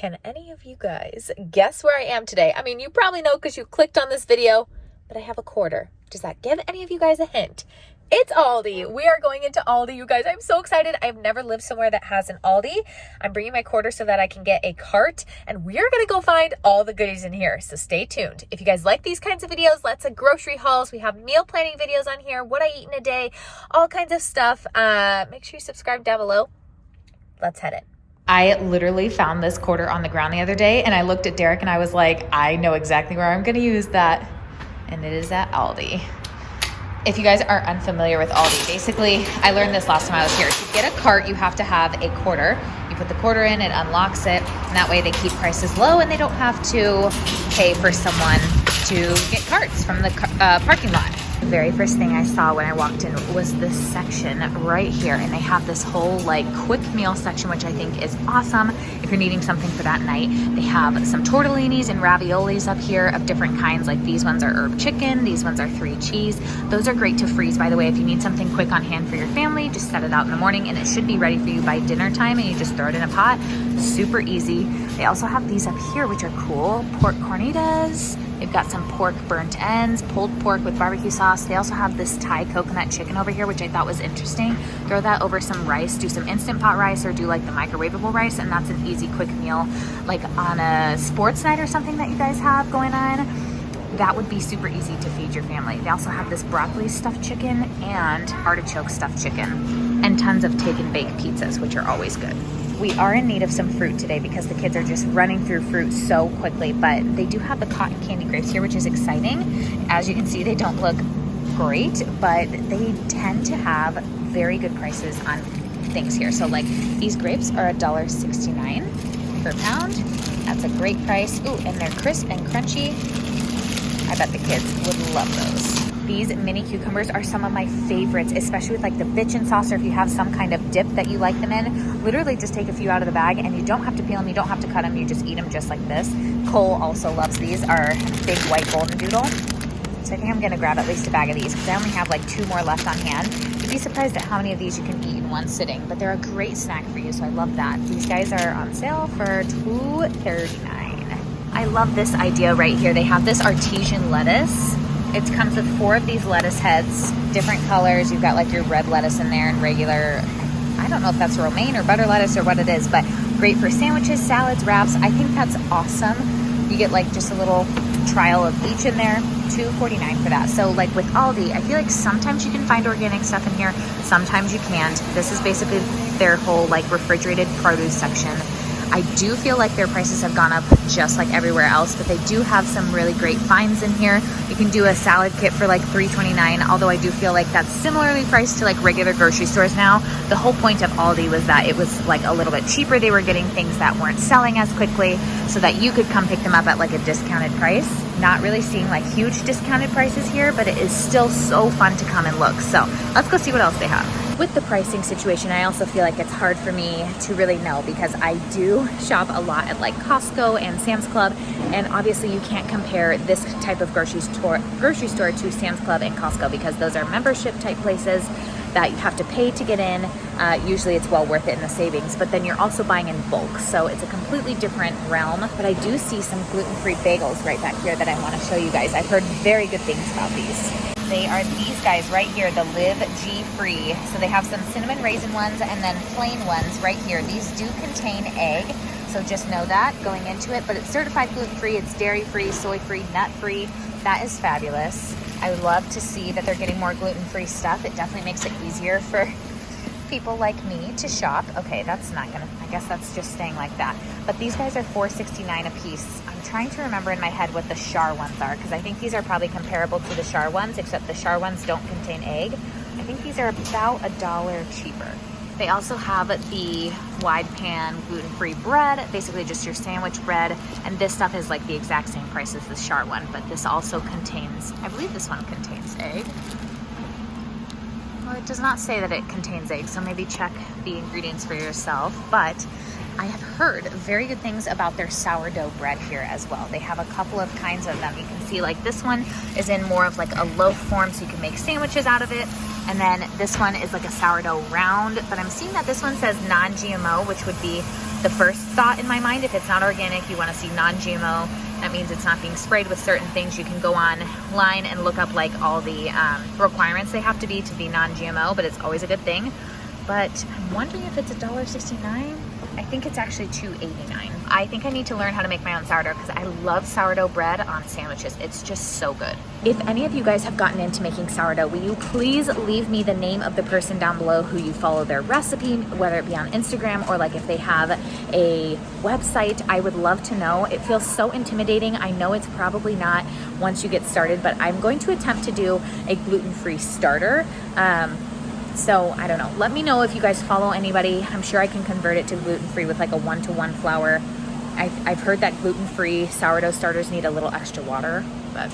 Can any of you guys guess where I am today? I mean, you probably know because you clicked on this video, but I have a quarter. Does that give any of you guys a hint? It's Aldi. We are going into Aldi, you guys. I'm so excited. I've never lived somewhere that has an Aldi. I'm bringing my quarter so that I can get a cart, and we're going to go find all the goodies in here. So stay tuned. If you guys like these kinds of videos, lots of grocery hauls. We have meal planning videos on here, what I eat in a day, all kinds of stuff. Make sure you subscribe down below. Let's head in. I literally found this quarter on the ground the other day, and I looked at Derek and I was like, I know exactly where I'm going to use that. And it is at Aldi. If you guys are unfamiliar with Aldi, basically, I learned this last time I was here. To get a cart, you have to have a quarter. You put the quarter in, it unlocks it, and that way they keep prices low and they don't have to pay for someone to get carts from the parking lot. The very first thing I saw when I walked in was this section right here, and they have this whole like quick meal section, which I think is awesome if you're needing something for that night. They have some tortellinis and raviolis up here of different kinds. Like these ones are herb chicken, these ones are 3 cheese. Those are great to freeze, by the way. If you need something quick on hand for your family, just set it out in the morning and it should be ready for you by dinner time, and you just throw it in a pot. Super easy. They also have these up here, which are cool. Pork cornitas. They've got some pork burnt ends, pulled pork with barbecue sauce. They also have this Thai coconut chicken over here, which I thought was interesting. Throw that over some rice, do some Instant Pot rice, or do like the microwavable rice, and that's an easy, quick meal, like on a sports night or something that you guys have going on. That would be super easy to feed your family. They also have this broccoli stuffed chicken and artichoke stuffed chicken, and tons of take and bake pizzas, which are always good. We are in need of some fruit today because the kids are just running through fruit so quickly, but they do have the cotton candy grapes here, which is exciting. As you can see, they don't look great, but they tend to have very good prices on things here. So like these grapes are $1.69 per pound. That's a great price. Ooh, and they're crisp and crunchy. I bet the kids would love those. These mini cucumbers are some of my favorites, especially with like the bitchin sauce, or if you have some kind of dip that you like them in. Literally just take a few out of the bag, and you don't have to peel them, you don't have to cut them, you just eat them just like this. Cole also loves these, our big white golden doodle. So I think I'm gonna grab at least a bag of these because I only have like 2 more left on hand. You'd be surprised at how many of these you can eat in one sitting, but they're a great snack for you, so I love that. These guys are on sale for $2.39. I love this idea right here. They have this artesian lettuce. It comes with 4 of these lettuce heads, different colors. You've got like your red lettuce in there and regular, I don't know if that's romaine or butter lettuce or what it is, but great for sandwiches, salads, wraps. I think that's awesome. You get like just a little trial of each in there, $2.49 for that. So like with Aldi, I feel like sometimes you can find organic stuff in here, sometimes you can't. This is basically their whole like refrigerated produce section. I do feel like their prices have gone up just like everywhere else, but they do have some really great finds in here. You can do a salad kit for like $3.29, although I do feel like that's similarly priced to like regular grocery stores now. The whole point of Aldi was that it was like a little bit cheaper. They were getting things that weren't selling as quickly so that you could come pick them up at like a discounted price. Not really seeing like huge discounted prices here, but it is still so fun to come and look. So let's go see what else they have. With the pricing situation, I also feel like it's hard for me to really know because I do shop a lot at like Costco and Sam's Club, and obviously you can't compare this type of grocery store to Sam's Club and Costco because those are membership type places that you have to pay to get in. Usually it's well worth it in the savings, but then you're also buying in bulk, so it's a completely different realm. But I do see some gluten-free bagels right back here that I want to show you guys. I've heard very good things about these. They are these guys right here, the Live G-Free. So they have some cinnamon raisin ones and then plain ones right here. These do contain egg, so just know that going into it, but it's certified gluten-free, it's dairy-free, soy-free, nut-free. That is fabulous. I would love to see that they're getting more gluten-free stuff. It definitely makes it easier for people like me to shop. Okay, that's not gonna, I guess that's just staying like that. But these guys are $4.69 a piece. I'm trying to remember in my head what the Char ones are because I think these are probably comparable to the Char ones, except the Char ones don't contain egg. I think these are about $1 cheaper. They also have the wide pan gluten-free bread, basically just your sandwich bread. And this stuff is like the exact same price as the Char one, but this also contains, I believe this one contains egg. Well, it does not say that it contains eggs, so maybe check the ingredients for yourself. But I have heard very good things about their sourdough bread here as well. They have a couple of kinds of them. You can see like this one is in more of like a loaf form, so you can make sandwiches out of it. And then this one is like a sourdough round, but I'm seeing that this one says non-GMO, which would be the first thought in my mind. If it's not organic, you want to see non-GMO. That means it's not being sprayed with certain things. You can go online and look up like all the requirements they have to be non-GMO, but it's always a good thing. But I'm wondering if it's $1.69. I think it's actually $2.89. I think I need to learn how to make my own sourdough because I love sourdough bread on sandwiches. It's just so good. If any of you guys have gotten into making sourdough, will you please leave me the name of the person down below who you follow their recipe, whether it be on Instagram or like if they have a website. I would love to know. It feels so intimidating. I know it's probably not once you get started, but I'm going to attempt to do a gluten-free starter. So I don't know. Let me know if you guys follow anybody. I'm sure I can convert it to gluten-free with like a 1-to-1 flour. I've heard that gluten-free sourdough starters need a little extra water, but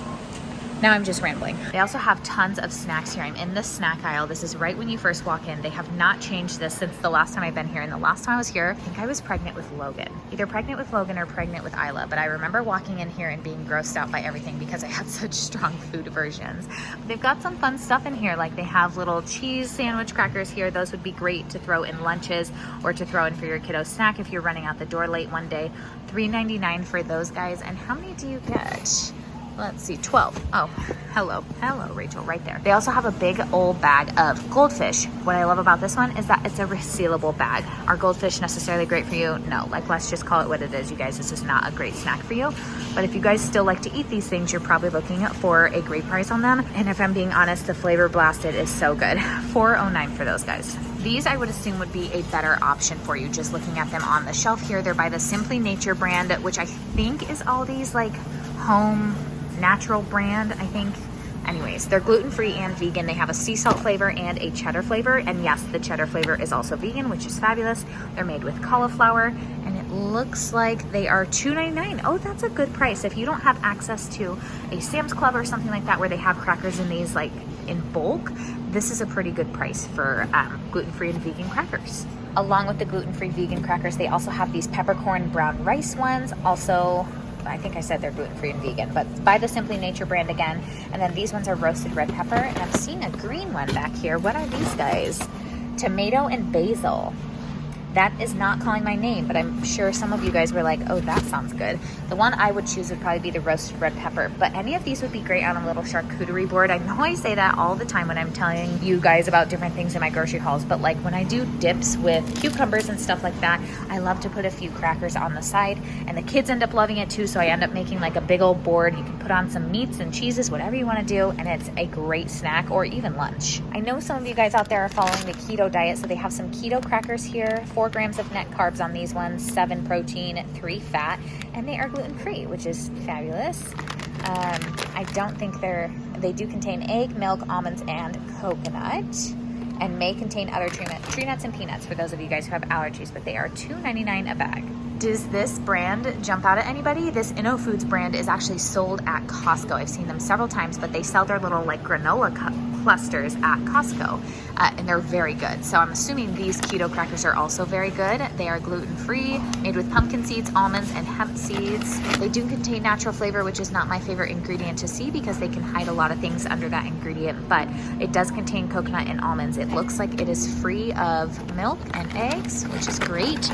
now I'm just rambling. They also have tons of snacks here. I'm in the snack aisle. This is right when you first walk in. They have not changed this since the last time I've been here. And the last time I was here, I think I was pregnant with Logan. Either pregnant with Logan or pregnant with Isla. But I remember walking in here and being grossed out by everything because I had such strong food aversions. But they've got some fun stuff in here. Like they have little cheese sandwich crackers here. Those would be great to throw in lunches or to throw in for your kiddo snack if you're running out the door late one day. $3.99 for those guys. And how many do you get? Let's see, 12. Oh, hello, Rachel, right there. They also have a big old bag of goldfish. What I love about this one is that it's a resealable bag. Are goldfish necessarily great for you? No, like let's just call it what it is, you guys. This is not a great snack for you. But if you guys still like to eat these things, you're probably looking for a great price on them. And if I'm being honest, the flavor blasted is so good. $4.09 for those guys. These I would assume would be a better option for you just looking at them on the shelf here. They're by the Simply Nature brand, which I think is Aldi's like home natural brand, I think. Anyways, they're gluten-free and vegan. They have a sea salt flavor and a cheddar flavor. And yes, the cheddar flavor is also vegan, which is fabulous. They're made with cauliflower and it looks like they are $2.99. Oh, that's a good price. If you don't have access to a Sam's Club or something like that where they have crackers in these like in bulk, this is a pretty good price for gluten-free and vegan crackers. Along with the gluten-free vegan crackers, they also have these peppercorn brown rice ones. Also, I think I said they're gluten-free and vegan, but by the Simply Nature brand again. And then these ones are roasted red pepper. And I'm seeing a green one back here. What are these guys? Tomato and basil. That is not calling my name, but I'm sure some of you guys were like, oh, that sounds good. The one I would choose would probably be the roasted red pepper, but any of these would be great on a little charcuterie board. I know I say that all the time when I'm telling you guys about different things in my grocery hauls, but like when I do dips with cucumbers and stuff like that, I love to put a few crackers on the side, and the kids end up loving it too, so I end up making like a big old board. You can put on some meats and cheeses, whatever you want to do, and it's a great snack or even lunch. I know some of you guys out there are following the keto diet, so they have some keto crackers here, 4 grams of net carbs on these ones, 7 protein, 3 fat, and they are gluten-free, which is fabulous. I don't think they do contain egg, milk, almonds, and coconut, and may contain other tree nuts and peanuts for those of you guys who have allergies, but they are $2.99 a bag. Does this brand jump out at anybody? This Inno Foods brand is actually sold at Costco. I've seen them several times, but they sell their little like granola clusters at Costco, and they're very good. So I'm assuming these keto crackers are also very good. They are gluten-free, made with pumpkin seeds, almonds, and hemp seeds. They do contain natural flavor, which is not my favorite ingredient to see because they can hide a lot of things under that ingredient, but it does contain coconut and almonds. It looks like it is free of milk and eggs, which is great.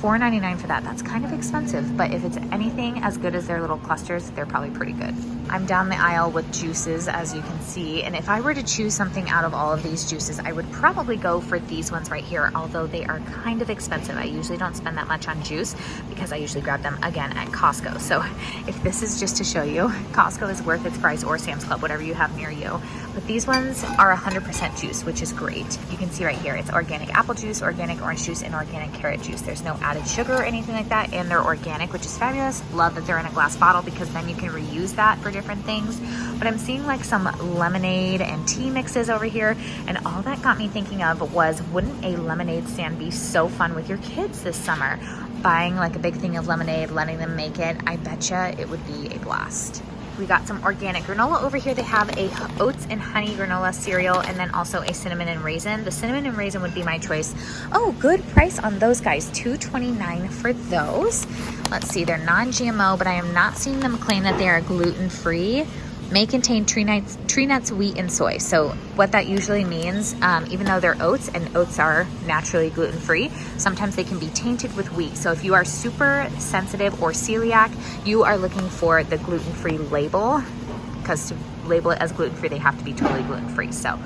$4.99 for that. That's kind of expensive, but if it's anything as good as their little clusters, they're probably pretty good. I'm down the aisle with juices, as you can see, and if I were to choose something out of all of these juices, I would probably go for these ones right here, although they are kind of expensive. I usually don't spend that much on juice because I usually grab them again at Costco. So if this is just to show you, Costco is worth its price, or Sam's Club, whatever you have near you. But these ones are 100% juice, which is great. You can see right here, it's organic apple juice, organic orange juice, and organic carrot juice. There's no added sugar or anything like that, and they're organic, which is fabulous. Love that they're in a glass bottle because then you can reuse that for different things. But I'm seeing like some lemonade and tea mixes over here, and all that got me thinking of was, wouldn't a lemonade stand be so fun with your kids this summer? Buying like a big thing of lemonade, letting them make it, I betcha it would be a blast. We got some organic granola over here. They have a oats and honey granola cereal, and then also a cinnamon and raisin. The cinnamon and raisin would be my choice. Oh, good price on those guys, $2.29 for those. Let's see, they're non-GMO, but I am not seeing them claim that they are gluten-free. may contain tree nuts, wheat, and soy. So what that usually means, even though they're oats and oats are naturally gluten-free, sometimes they can be tainted with wheat. So if you are super sensitive or celiac, you are looking for the gluten-free label, because to label it as gluten-free, they have to be totally gluten-free. So,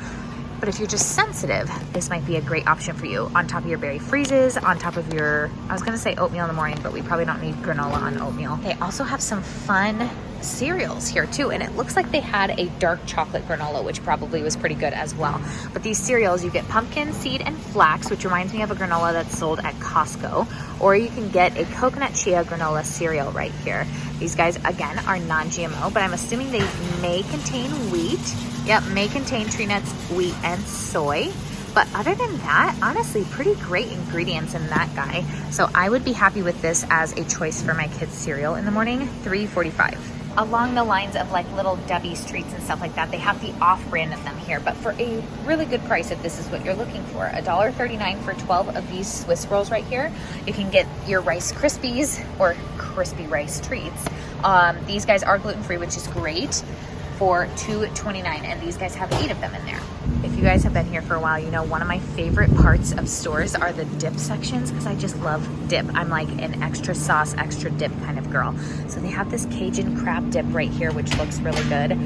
but if you're just sensitive, this might be a great option for you on top of your berry freezes, on top of your, I was gonna say oatmeal in the morning, but we probably don't need granola on oatmeal. They also have some fun cereals here too, and it looks like they had a dark chocolate granola, which probably was pretty good as well. But these cereals, you get pumpkin seed and flax, which reminds me of a granola that's sold at Costco, or you can get a coconut chia granola cereal right here. These guys again are non-GMO, but I'm assuming they may contain wheat. Yep, may contain tree nuts, wheat, and soy. But other than that, honestly, pretty great ingredients in that guy. So I would be happy with this as a choice for my kids' cereal in the morning, $3.45. Along the lines of like Little Debbie's treats and stuff like that, they have the off-brand of them here, but for a really good price if this is what you're looking for. $1.39 for 12 of these Swiss rolls right here. You can get your Rice Krispies or crispy rice treats. These guys are gluten-free, which is great, for $2.29, and these guys have 8 of them in there. If you guys have been here for a while, you know one of my favorite parts of stores are the dip sections, because I just love dip. I'm like an extra sauce, extra dip kind of girl. So they have this Cajun crab dip right here, which looks really good.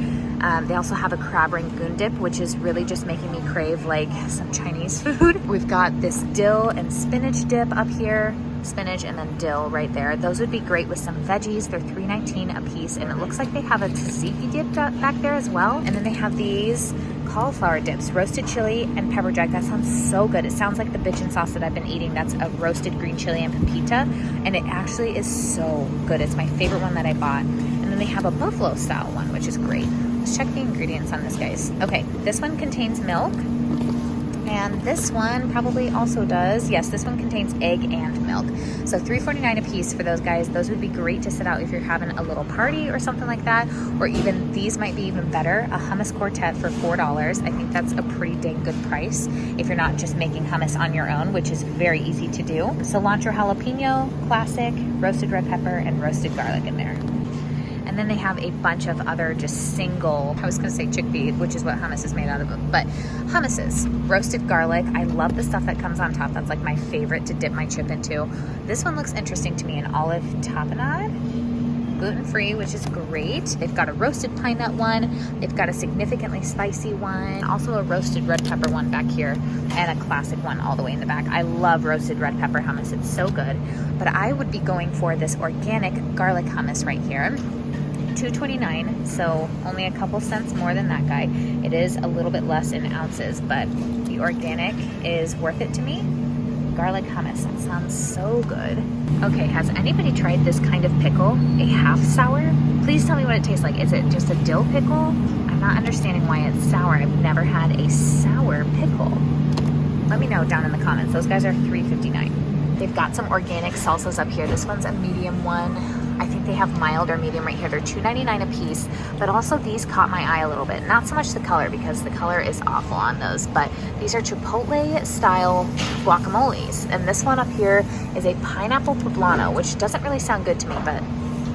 They also have a crab rangoon dip, which is really just making me crave like some Chinese food. We've got this dill and spinach dip up here. Spinach and then dill right there. Those would be great with some veggies. They're $3.19 a piece, and it looks like they have a tzatziki dip back there as well. And then they have these cauliflower dips, roasted chili and pepper jack. That sounds so good. It sounds like the bitchin' sauce that I've been eating. That's a roasted green chili and pepita, and it actually is so good. It's my favorite one that I bought. And then they have a buffalo style one, which is great. Let's check the ingredients on this, guys. Okay, this one contains milk. And this one probably also does. Yes, this one contains egg and milk. So $3.49 a piece for those guys. Those would be great to sit out if you're having a little party or something like that. Or even, these might be even better, a hummus quartet for $4. I think that's a pretty dang good price if you're not just making hummus on your own, which is very easy to do. Cilantro jalapeno, classic, roasted red pepper, and roasted garlic in there. And then they have a bunch of other just single, I was gonna say chickpea, which is what hummus is made out of, but hummuses, roasted garlic. I love the stuff that comes on top. That's like my favorite to dip my chip into. This one looks interesting to me, an olive tapenade, gluten-free, which is great. They've got a roasted pine nut one. They've got a significantly spicy one, also a roasted red pepper one back here, and a classic one all the way in the back. I love roasted red pepper hummus. It's so good. But I would be going for this organic garlic hummus right here. $2.29, so only a couple cents more than that guy. It is a little bit less in ounces, but the organic is worth it to me. Garlic hummus, that sounds so good. Okay, has anybody tried this kind of pickle, a half sour? Please tell me what it tastes like. Is it just a dill pickle? I'm not understanding why it's sour. I've never had a sour pickle. Let me know down in the comments. Those guys are $3.59. They've got some organic salsas up here. This one's a medium one. I think they have mild or medium right here. They're $2.99 a piece, but also these caught my eye a little bit. Not so much the color, because the color is awful on those, but these are Chipotle style guacamoles. And this one up here is a pineapple poblano, which doesn't really sound good to me, but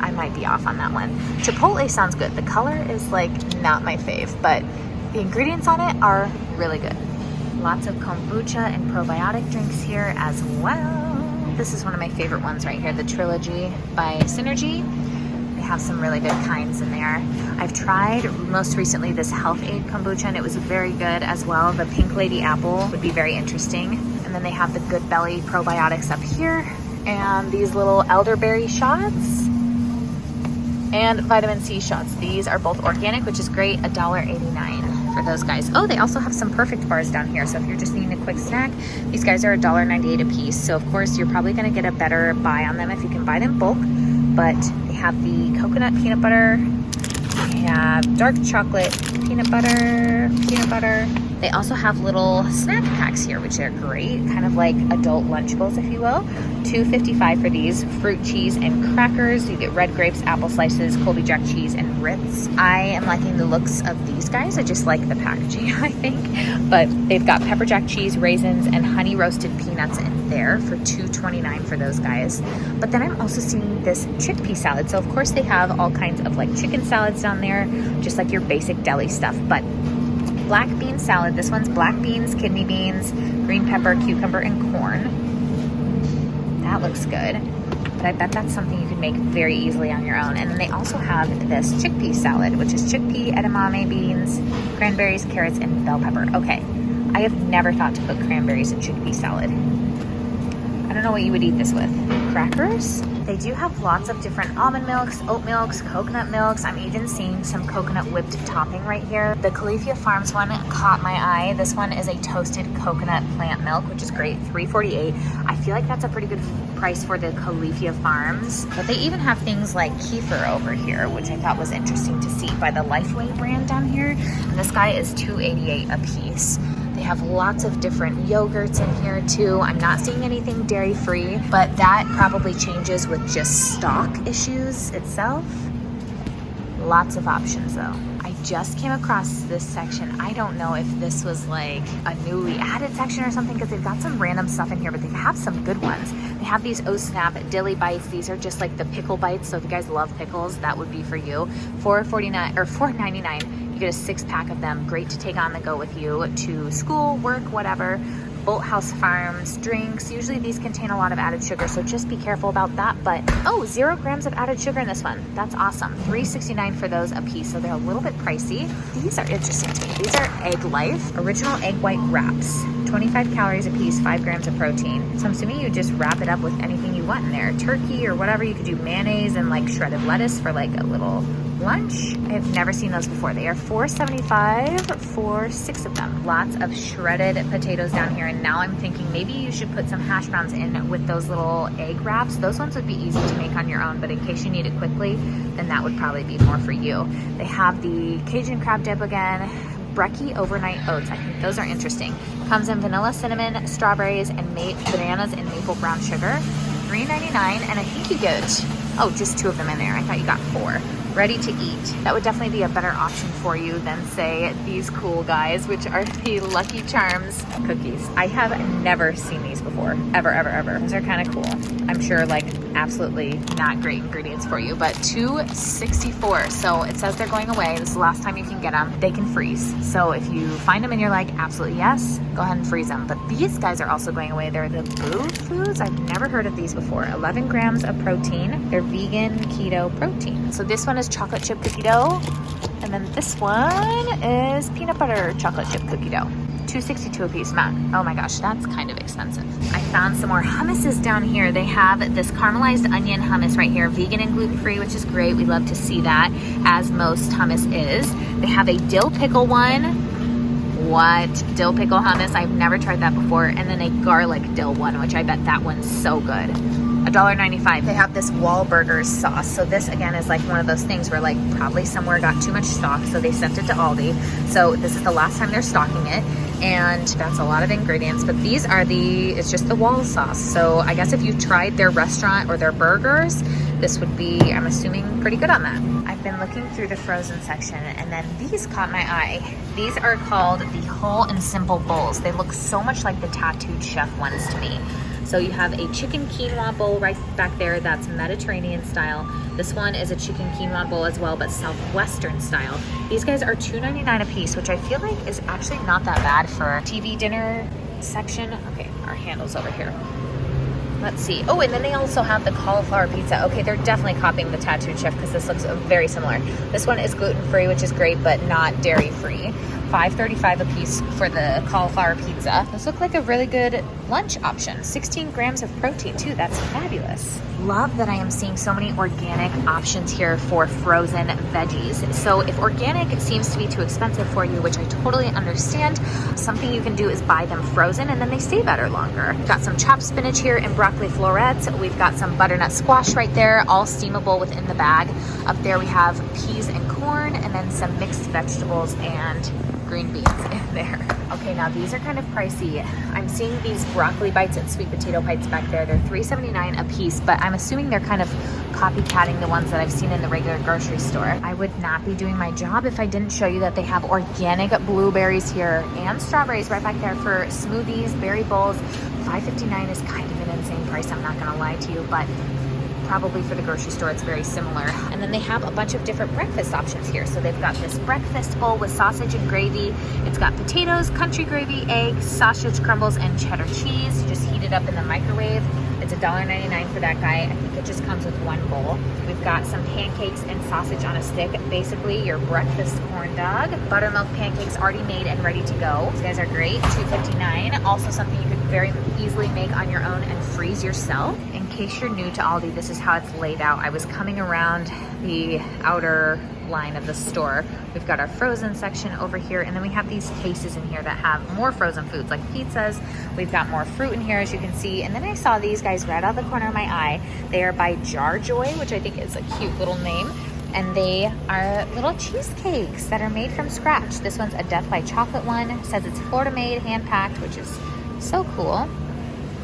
I might be off on that one. Chipotle sounds good. The color is like not my fave, but the ingredients on it are really good. Lots of kombucha and probiotic drinks here as well. This is one of my favorite ones right here, the Trilogy by Synergy. They have some really good kinds in there. I've tried most recently this Health Aid kombucha, and it was very good as well. The Pink Lady Apple would be very interesting. And then they have the Good Belly probiotics up here, and these little elderberry shots and vitamin C shots. These are both organic, which is great, $1.89. For those guys. Oh, they also have some Perfect bars down here. So if you're just needing a quick snack, these guys are $1.98 a piece. So of course, you're probably gonna get a better buy on them if you can buy them bulk. But they have the coconut peanut butter, they have dark chocolate peanut butter, They also have little snack packs here, which are great, kind of like adult Lunchables, if you will. $2.55 for these. Fruit, cheese, and crackers. You get red grapes, apple slices, Colby Jack cheese, and Ritz. I am liking the looks of these guys. I just like the packaging, I think. But they've got pepper jack cheese, raisins, and honey roasted peanuts in there for $2.29 for those guys. But then I'm also seeing this chickpea salad. So of course they have all kinds of like chicken salads down there, just like your basic deli stuff. But black bean salad, this one's black beans, kidney beans, green pepper, cucumber, and corn. That looks good. But I bet that's something you can make very easily on your own. And then they also have this chickpea salad, which is chickpea, edamame beans, cranberries, carrots, and bell pepper. Okay, I have never thought to put cranberries in chickpea salad. I don't know what you would eat this with. Crackers? They do have lots of different almond milks, oat milks, coconut milks. I'm even seeing some coconut whipped topping right here. The Califia Farms one caught my eye. This one is a toasted coconut plant milk, which is great, $3.48. I feel like that's a pretty good price for the Califia Farms. But they even have things like kefir over here, which I thought was interesting to see, by the Lifeway brand down here. And this guy is $2.88 a piece. They have lots of different yogurts in here too. I'm not seeing anything dairy-free, but that probably changes with just stock issues itself. Lots of options though. I just came across this section. I don't know if this was like a newly added section or something, because they've got some random stuff in here, but they have some good ones. They have these Oh Snap deli bites. These are just like the pickle bites. So if you guys love pickles, that would be for you. $4.49 or $4.99. You get a 6-pack of them. Great to take on the go with you to school, work, whatever. Bolthouse Farms drinks. Usually these contain a lot of added sugar, so just be careful about that. But oh, 0 grams of added sugar in this one. That's awesome. $3.69 for those a piece, so they're a little bit pricey. These are interesting to me. These are Egg Life original egg white wraps. 25 calories a piece, 5 grams of protein. So I'm assuming you just wrap it up with anything you want in there. Turkey or whatever. You could do mayonnaise and like shredded lettuce for like a little lunch. I have never seen those before. They are $4.75 for 6 of them. Lots of shredded potatoes down here. And now I'm thinking maybe you should put some hash browns in with those little egg wraps. Those ones would be easy to make on your own, but in case you need it quickly, then that would probably be more for you. They have the Cajun crab dip again. Brekkie overnight oats. I think those are interesting. Comes in vanilla, cinnamon, strawberries, and bananas and maple brown sugar. $3.99, and I think you get, oh, just 2 of them in there. I thought you got 4. Ready to eat. That would definitely be a better option for you than, say, these cool guys, which are the Lucky Charms cookies. I have never seen these before, ever, ever, ever. These are kind of cool. I'm sure like absolutely not great ingredients for you, but $2.64. So it says they're going away. This is the last time you can get them. They can freeze. So if you find them and you're like, absolutely yes, go ahead and freeze them. But these guys are also going away. They're the Boo Foods. I've never heard of these before. 11 grams of protein. They're vegan keto protein. So this one is chocolate chip cookie dough. And then this one is peanut butter chocolate chip cookie dough. $2.62 a piece, man. Oh my gosh, that's kind of expensive. I found some more hummuses down here. They have this caramelized onion hummus right here, vegan and gluten-free, which is great. We love to see that, as most hummus is. They have a dill pickle one. What? Dill pickle hummus? I've never tried that before. And then a garlic dill one, which I bet that one's so good. $1.95. They have this Wahlburgers sauce. So this again is like one of those things where like probably somewhere got too much stock, so they sent it to Aldi. So this is the last time they're stocking it, and that's a lot of ingredients. But these are it's just the Wall sauce. So I guess if you tried their restaurant or their burgers, this would be, I'm assuming, pretty good on that. I've been looking through the frozen section, and then these caught my eye. These are called the Whole and Simple Bowls. They look so much like the Tattooed Chef ones to me. So you have a chicken quinoa bowl right back there. That's Mediterranean style. This one is a chicken quinoa bowl as well, but Southwestern style. These guys are $2.99 a piece, which I feel like is actually not that bad for TV dinner section. Okay, our handle's over here. Let's see. Oh, and then they also have the cauliflower pizza. Okay, they're definitely copying the Tattooed Chef because this looks very similar. This one is gluten-free, which is great, but not dairy-free. $5.35 a piece for the cauliflower pizza. Those look like a really good lunch option. 16 grams of protein too. That's fabulous. Love that I am seeing so many organic options here for frozen veggies. So if organic seems to be too expensive for you, which I totally understand, something you can do is buy them frozen and then they stay better longer. We've got some chopped spinach here and broccoli florets. We've got some butternut squash right there, all steamable within the bag. Up there we have peas and corn, and then some mixed vegetables and green beans in there. Okay, now these are kind of pricey. I'm seeing these broccoli bites and sweet potato bites back there. They're $3.79 a piece, but I'm assuming they're kind of copycatting the ones that I've seen in the regular grocery store. I would not be doing my job if I didn't show you that they have organic blueberries here and strawberries right back there for smoothies, berry bowls. $5.59 is kind of an insane price, I'm not gonna lie to you, but probably for the grocery store it's very similar. And then they have a bunch of different breakfast options here. So they've got this breakfast bowl with sausage and gravy. It's got potatoes, country gravy, eggs, sausage crumbles, and cheddar cheese. You just heat it up in the microwave. It's $1.99 for that guy. I think it just comes with one bowl. We've got some pancakes and sausage on a stick. Basically your breakfast corn dog. Buttermilk pancakes already made and ready to go. These guys are great, $2.59. Also something you could very easily make on your own and freeze yourself. In case you're new to Aldi, this is how it's laid out. I was coming around the outer line of the store. We've got our frozen section over here, and then we have these cases in here that have more frozen foods like pizzas. We've got more fruit in here, as you can see. And then I saw these guys right out of the corner of my eye. They are by Jar Joy, which I think is a cute little name. And they are little cheesecakes that are made from scratch. This one's a Death by Chocolate one. It says it's Florida made, hand packed, which is so cool.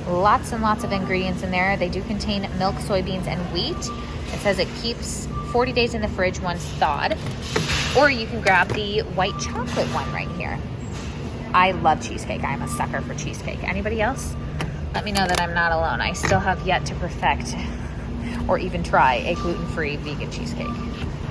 Lots and lots of ingredients in there. They do contain milk, soybeans, and wheat. It says it keeps 40 days in the fridge once thawed. Or you can grab the white chocolate one right here. I love cheesecake. I'm a sucker for cheesecake. Anybody else? Let me know that I'm not alone. I still have yet to perfect or even try a gluten-free vegan cheesecake.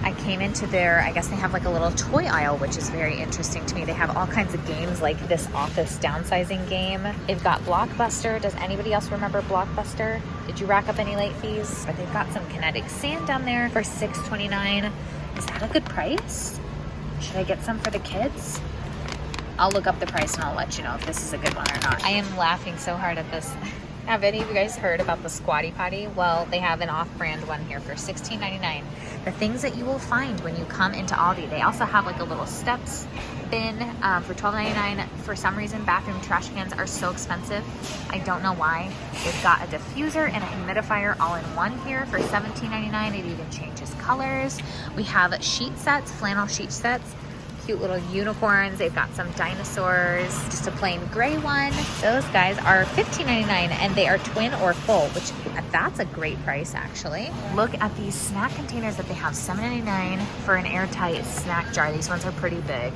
I came into their, I guess they have like a little toy aisle, which is very interesting to me. They have all kinds of games like this office downsizing game. They've got Blockbuster. Does anybody else remember Blockbuster? Did you rack up any late fees? But they've got some kinetic sand down there for $6.29. Is that a good price? Should I get some for the kids? I'll look up the price and I'll let you know if this is a good one or not. I am laughing so hard at this. Have any of you guys heard about the Squatty Potty? Well, they have an off-brand one here for $16.99. The things that you will find when you come into Aldi. They also have like a little steps bin for $12.99. For some reason, bathroom trash cans are so expensive. I don't know why. They've got a diffuser and a humidifier all in one here for $17.99. It even changes colors. We have sheet sets, flannel sheet sets. Cute little unicorns. They've got some dinosaurs, just a plain gray one. Those guys are $15.99 and they are twin or full, which that's a great price actually. Look at these snack containers that they have, $7.99 for an airtight snack jar. These ones are pretty big.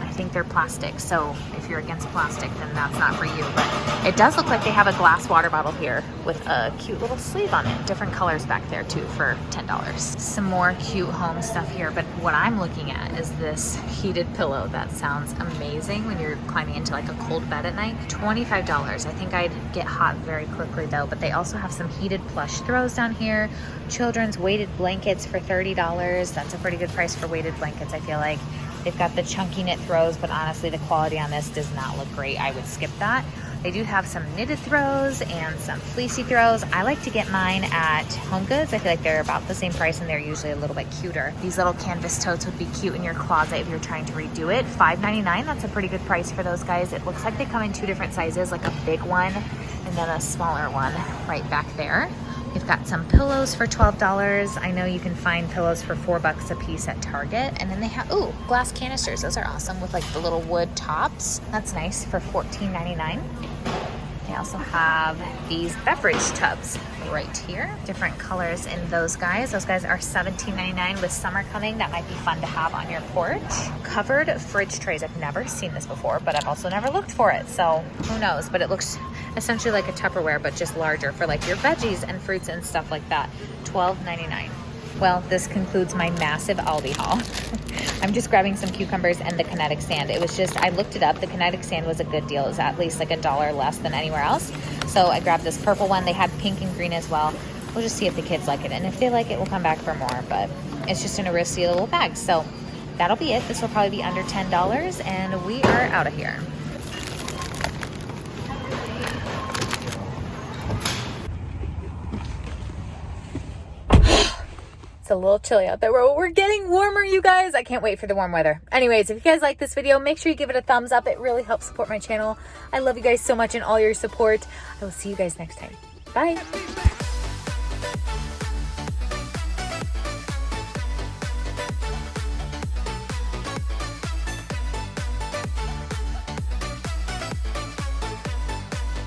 I think they're plastic, so if you're against plastic, then that's not for you. But it does look like they have a glass water bottle here with a cute little sleeve on it. Different colors back there too for $10. Some more cute home stuff here, but what I'm looking at is this heated pillow. That sounds amazing when you're climbing into like a cold bed at night. $25. I think I'd get hot very quickly though, but they also have some heated plush throws down here. Children's weighted blankets for $30. That's a pretty good price for weighted blankets, I feel like. They've got the chunky knit throws, but honestly, the quality on this does not look great. I would skip that. They do have some knitted throws and some fleecy throws. I like to get mine at HomeGoods. I feel like they're about the same price and they're usually a little bit cuter. These little canvas totes would be cute in your closet if you're trying to redo it. $5.99, that's a pretty good price for those guys. It looks like they come in two different sizes, like a big one and then a smaller one right back there. We've got some pillows for $12. I know you can find pillows for $4 a piece at Target. And then they have, ooh, glass canisters. Those are awesome with like the little wood tops. That's nice for $14.99. They also have these beverage tubs right here. Different colors in those guys. Those guys are $17.99 with summer coming. That might be fun to have on your porch. Covered fridge trays. I've never seen this before, but I've also never looked for it. So who knows? But it looks essentially like a Tupperware, but just larger for like your veggies and fruits and stuff like that. $12.99. Well, this concludes my massive Aldi haul. I'm just grabbing some cucumbers and the kinetic sand. It was just, I looked it up. The kinetic sand was a good deal. It was at least like $1 less than anywhere else. So I grabbed this purple one. They had pink and green as well. We'll just see if the kids like it. And if they like it, we'll come back for more. But it's just in a risky little bag. So that'll be it. This will probably be under $10 and we are out of here. It's a little chilly out there. We're getting warmer, you guys. I can't wait for the warm weather. Anyways, if you guys like this video, make sure you give it a thumbs up. It really helps support my channel. I love you guys so much and all your support. I will see you guys next time. Bye.